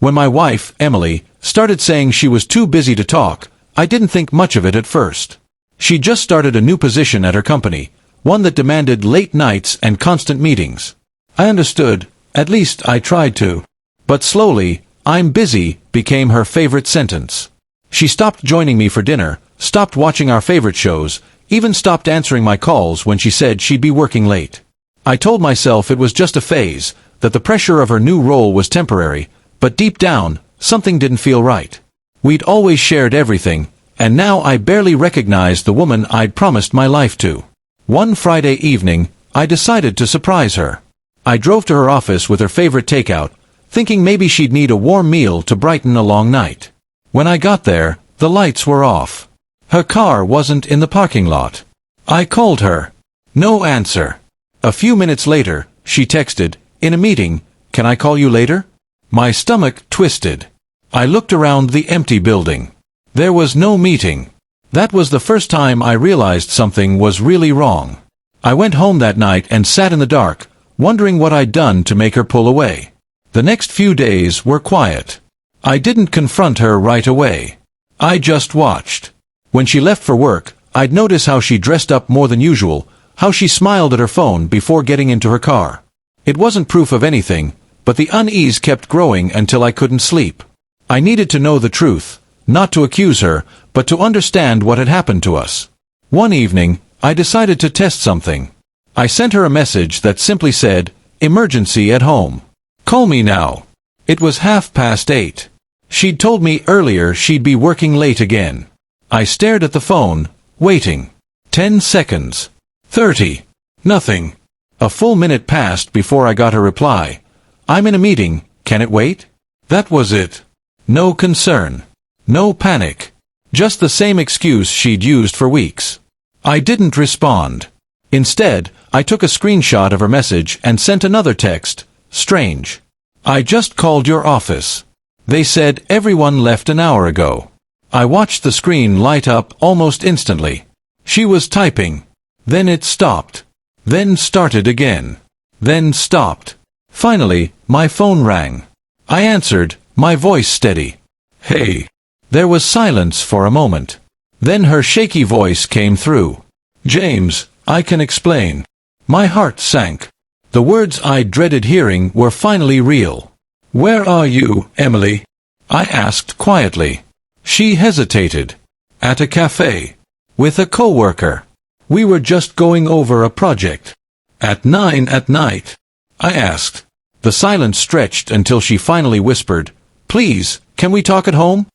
When my wife, Emily, started saying she was too busy to talk, I didn't think much of it at first. She just started a new position at her company, one that demanded late nights and constant meetings. I understood, at least I tried to. But slowly, "I'm busy" became her favorite sentence. She stopped joining me for dinner, stopped watching our favorite shows, even stopped answering my calls when she said she'd be working late. I told myself it was just a phase, that the pressure of her new role was temporary, but deep down, something didn't feel right. We'd always shared everything, and now I barely recognized the woman I'd promised my life to. One Friday evening, I decided to surprise her. I drove to her office with her favorite takeout, thinking maybe she'd need a warm meal to brighten a long night. When I got there, the lights were off. Her car wasn't in the parking lot. I called her. No answer. A few minutes later, she texted, "In a meeting, can I call you later?" My stomach twisted. I looked around the empty building. There was no meeting. That was the first time I realized something was really wrong. I went home that night and sat in the dark, wondering what I'd done to make her pull away. The next few days were quiet. I didn't confront her right away. I just watched. When she left for work, I'd notice how she dressed up more than usual, how she smiled at her phone before getting into her car. It wasn't proof of anything, but the unease kept growing until I couldn't sleep. I needed to know the truth, not to accuse her, but to understand what had happened to us. One evening, I decided to test something. I sent her a message that simply said, "Emergency at home. Call me now." It was 8:30. She'd told me earlier she'd be working late again. I stared at the phone, waiting. 10 seconds. 30. Nothing. A full minute passed before I got her reply. "I'm in a meeting, can it wait?" That was it. No concern. No panic. Just the same excuse she'd used for weeks. I didn't respond. Instead, I took a screenshot of her message and sent another text. "Strange. I just called your office. They said everyone left an hour ago." I watched the screen light up almost instantly. She was typing. Then it stopped. Then started again. Then stopped. Finally, my phone rang. I answered, my voice steady. "Hey." There was silence for a moment. Then her shaky voice came through. "James, I can explain." My heart sank. The words I dreaded hearing were finally real. "Where are you, Emily?" I asked quietly. She hesitated. "At a cafe. With a coworker. We were just going over a project." "At 9 at night?" I asked. The silence stretched until she finally whispered, "Please, can we talk at home?"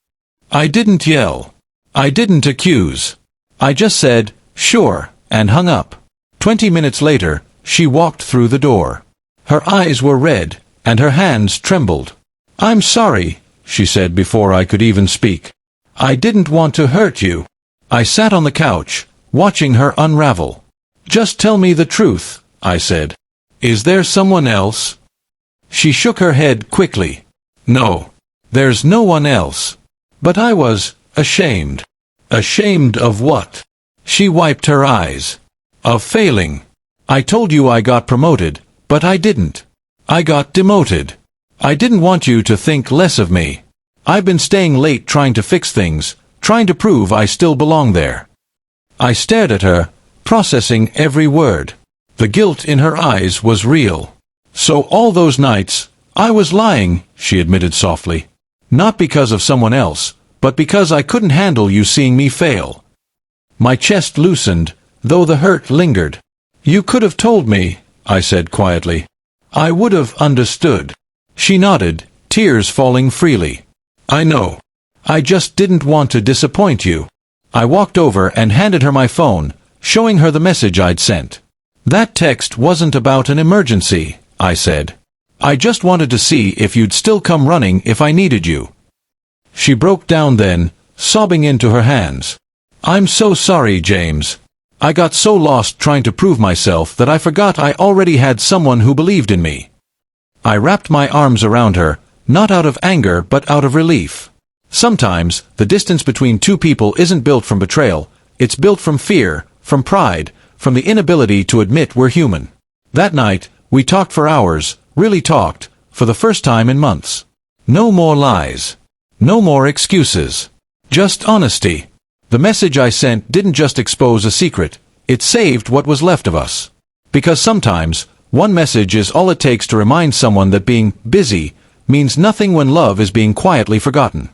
I didn't yell. I didn't accuse. I just said, "Sure," and hung up. 20 minutes later, she walked through the door. Her eyes were red, and her hands trembled. "I'm sorry," she said before I could even speak. "I didn't want to hurt you." I sat on the couch, watching her unravel. "Just tell me the truth," I said. "Is there someone else?" She shook her head quickly. "No. There's no one else." But I was ashamed. Ashamed of what? She wiped her eyes. Of failing. "I told you I got promoted, but I didn't. I got demoted. I didn't want you to think less of me. I've been staying late trying to fix things, trying to prove I still belong there." I stared at her, processing every word. The guilt in her eyes was real. "So all those nights, I was lying," she admitted softly. "Not because of someone else, but because I couldn't handle you seeing me fail." My chest loosened, though the hurt lingered. "You could have told me," I said quietly. "I would have understood." She nodded, tears falling freely. "I know. I just didn't want to disappoint you." I walked over and handed her my phone, showing her the message I'd sent. "That text wasn't about an emergency," I said. "I just wanted to see if you'd still come running if I needed you." She broke down then, sobbing into her hands. "I'm so sorry, James. I got so lost trying to prove myself that I forgot I already had someone who believed in me." I wrapped my arms around her, not out of anger but out of relief. Sometimes, the distance between two people isn't built from betrayal, it's built from fear, from pride, from the inability to admit we're human. That night, we talked for hours, really talked, for the first time in months. No more lies. No more excuses. Just honesty. The message I sent didn't just expose a secret, it saved what was left of us. Because sometimes, one message is all it takes to remind someone that being busy means nothing when love is being quietly forgotten.